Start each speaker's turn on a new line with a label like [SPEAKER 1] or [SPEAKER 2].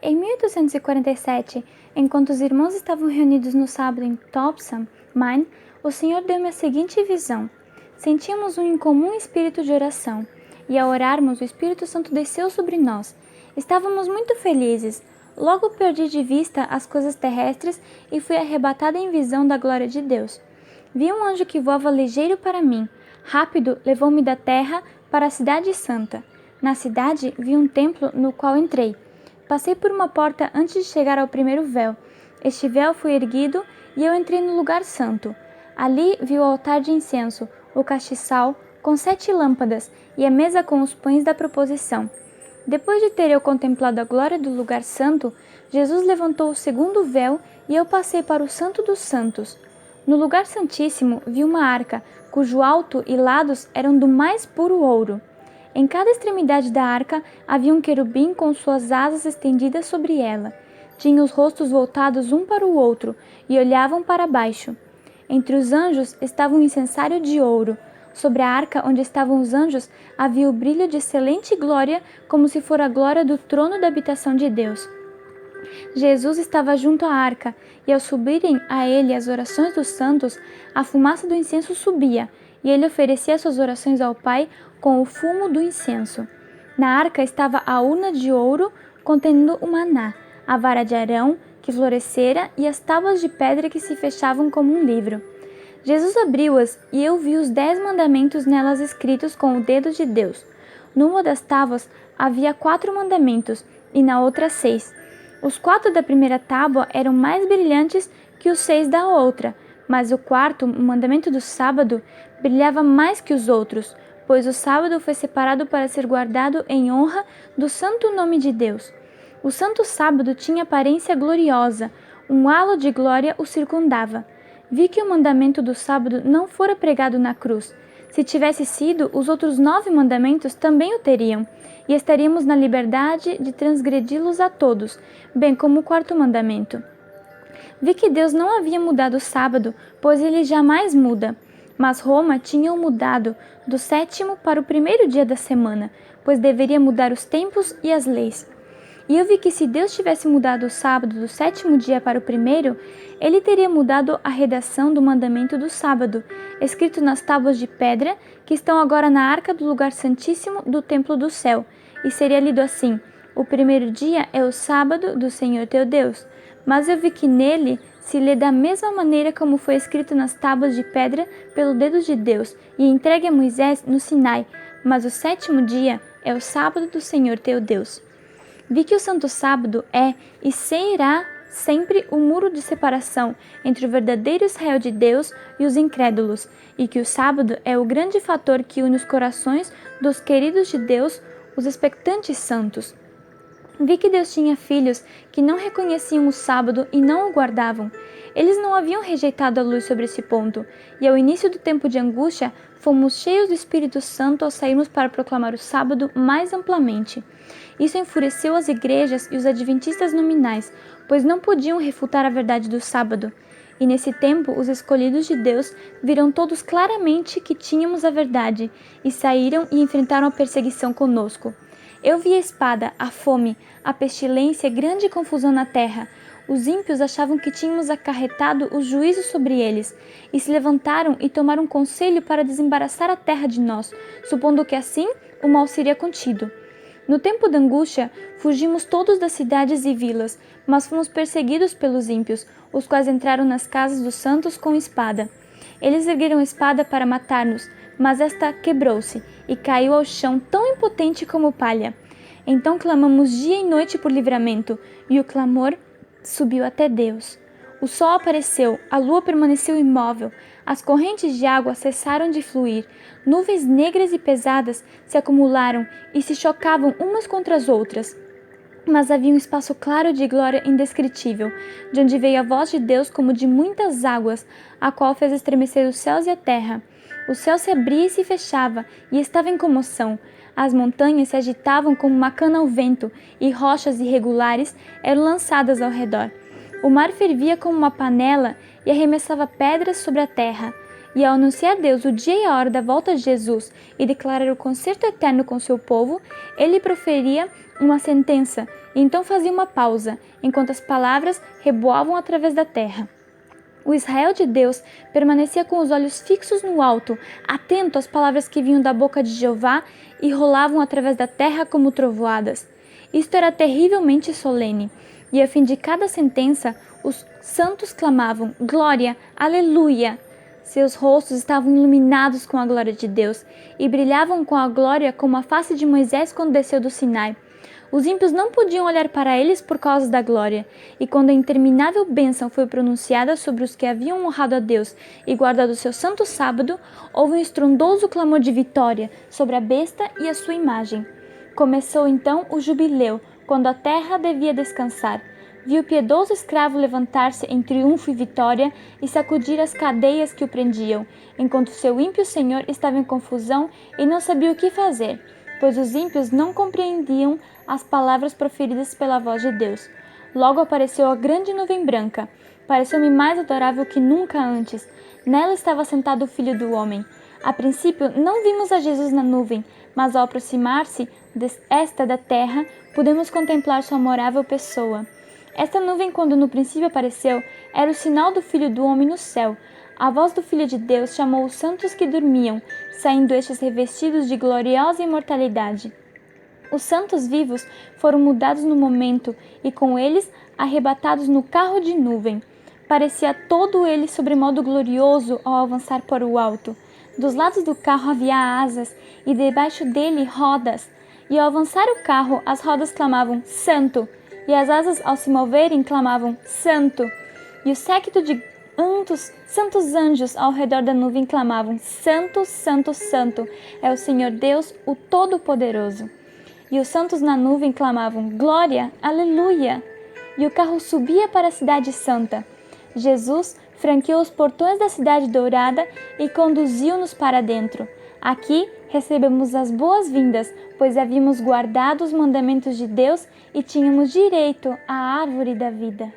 [SPEAKER 1] Em 1847, enquanto os irmãos estavam reunidos no sábado em Topsham, Maine, o Senhor deu-me a seguinte visão. Sentíamos um incomum espírito de oração, e ao orarmos, o Espírito Santo desceu sobre nós. Estávamos muito felizes. Logo perdi de vista as coisas terrestres e fui arrebatada em visão da glória de Deus. Vi um anjo que voava ligeiro para mim. Rápido, levou-me da terra para a cidade santa. Na cidade, vi um templo no qual entrei. Passei por uma porta antes de chegar ao primeiro véu. Este véu foi erguido e eu entrei no lugar santo. Ali vi o altar de incenso, o castiçal com 7 lâmpadas e a mesa com os pães da proposição. Depois de ter eu contemplado a glória do lugar santo, Jesus levantou o segundo véu e eu passei para o Santo dos Santos. No lugar santíssimo vi uma arca, cujo alto e lados eram do mais puro ouro. Em cada extremidade da arca havia um querubim com suas asas estendidas sobre ela. Tinha os rostos voltados um para o outro e olhavam para baixo. Entre os anjos estava um incensário de ouro. Sobre a arca onde estavam os anjos havia o brilho de excelente glória, como se fora a glória do trono da habitação de Deus. Jesus estava junto à arca, e ao subirem a ele as orações dos santos, a fumaça do incenso subia, e ele oferecia suas orações ao Pai com o fumo do incenso. Na arca estava a urna de ouro contendo o maná, a vara de Arão, que florescera, e as tábuas de pedra que se fechavam como um livro. Jesus abriu-as, e eu vi os 10 mandamentos nelas escritos com o dedo de Deus. Numa das tábuas havia 4 mandamentos, e na outra 6. Os 4 da primeira tábua eram mais brilhantes que os 6 da outra, mas o quarto, o mandamento do sábado, brilhava mais que os outros, pois o sábado foi separado para ser guardado em honra do santo nome de Deus. O santo sábado tinha aparência gloriosa, um halo de glória o circundava. Vi que o mandamento do sábado não fora pregado na cruz. Se tivesse sido, os outros 9 mandamentos também o teriam, e estaríamos na liberdade de transgredi-los a todos, bem como o 4º mandamento. Vi que Deus não havia mudado o sábado, pois ele jamais muda, mas Roma tinha o mudado do 7º para o primeiro dia da semana, pois deveria mudar os tempos e as leis. E eu vi que se Deus tivesse mudado o sábado do 7º dia para o primeiro, ele teria mudado a redação do mandamento do sábado, escrito nas tábuas de pedra, que estão agora na arca do lugar santíssimo do templo do céu, e seria lido assim: o primeiro dia é o sábado do Senhor teu Deus. Mas eu vi que nele se lê da mesma maneira como foi escrito nas tábuas de pedra pelo dedo de Deus, e entregue a Moisés no Sinai, mas o 7º dia é o sábado do Senhor teu Deus. Vi que o santo sábado é e será sempre o muro de separação entre o verdadeiro Israel de Deus e os incrédulos, e que o sábado é o grande fator que une os corações dos queridos de Deus, os expectantes santos. Vi que Deus tinha filhos que não reconheciam o sábado e não o guardavam. Eles não haviam rejeitado a luz sobre esse ponto, e ao início do tempo de angústia, fomos cheios do Espírito Santo ao sairmos para proclamar o sábado mais amplamente. Isso enfureceu as igrejas e os adventistas nominais, pois não podiam refutar a verdade do sábado. E nesse tempo, os escolhidos de Deus viram todos claramente que tínhamos a verdade, e saíram e enfrentaram a perseguição conosco. Eu vi a espada, a fome, a pestilência e grande confusão na terra. Os ímpios achavam que tínhamos acarretado os juízos sobre eles, e se levantaram e tomaram conselho para desembaraçar a terra de nós, supondo que assim o mal seria contido. No tempo da angústia, fugimos todos das cidades e vilas, mas fomos perseguidos pelos ímpios, os quais entraram nas casas dos santos com espada. Eles ergueram a espada para matar-nos, mas esta quebrou-se e caiu ao chão tão impotente como palha. Então clamamos dia e noite por livramento, e o clamor subiu até Deus. O sol apareceu, a lua permaneceu imóvel, as correntes de água cessaram de fluir, nuvens negras e pesadas se acumularam e se chocavam umas contra as outras. Mas havia um espaço claro de glória indescritível, de onde veio a voz de Deus como de muitas águas, a qual fez estremecer os céus e a terra. O céu se abria e se fechava, e estava em comoção. As montanhas se agitavam como uma cana ao vento, e rochas irregulares eram lançadas ao redor. O mar fervia como uma panela e arremessava pedras sobre a terra. E ao anunciar a Deus o dia e a hora da volta de Jesus e declarar o concerto eterno com seu povo, ele proferia uma sentença e então fazia uma pausa, enquanto as palavras reboavam através da terra. O Israel de Deus permanecia com os olhos fixos no alto, atento às palavras que vinham da boca de Jeová e rolavam através da terra como trovoadas. Isto era terrivelmente solene, e a fim de cada sentença, os santos clamavam: Glória, Aleluia! Seus rostos estavam iluminados com a glória de Deus, e brilhavam com a glória como a face de Moisés quando desceu do Sinai. Os ímpios não podiam olhar para eles por causa da glória, e quando a interminável bênção foi pronunciada sobre os que haviam honrado a Deus e guardado o seu santo sábado, houve um estrondoso clamor de vitória sobre a besta e a sua imagem. Começou então o jubileu, quando a terra devia descansar. Viu o piedoso escravo levantar-se em triunfo e vitória e sacudir as cadeias que o prendiam, enquanto seu ímpio senhor estava em confusão e não sabia o que fazer, pois os ímpios não compreendiam as palavras proferidas pela voz de Deus. Logo apareceu a grande nuvem branca. Pareceu-me mais adorável que nunca antes. Nela estava sentado o Filho do Homem. A princípio, não vimos a Jesus na nuvem, mas ao aproximar-se esta da terra, pudemos contemplar sua amorável pessoa. Esta nuvem, quando no princípio apareceu, era o sinal do Filho do Homem no céu. A voz do Filho de Deus chamou os santos que dormiam, saindo estes revestidos de gloriosa imortalidade. Os santos vivos foram mudados no momento e com eles arrebatados no carro de nuvem. Parecia todo ele sobremodo glorioso ao avançar para o alto. Dos lados do carro havia asas e debaixo dele rodas. E ao avançar o carro, as rodas clamavam Santo, e as asas ao se moverem clamavam Santo. E o séquito de santos anjos ao redor da nuvem clamavam Santo, Santo, Santo, é o Senhor Deus, o Todo-Poderoso. E os santos na nuvem clamavam Glória, Aleluia! E o carro subia para a cidade santa. Jesus franqueou os portões da cidade dourada e conduziu-nos para dentro. Aqui recebemos as boas-vindas, pois havíamos guardado os mandamentos de Deus e tínhamos direito à árvore da vida.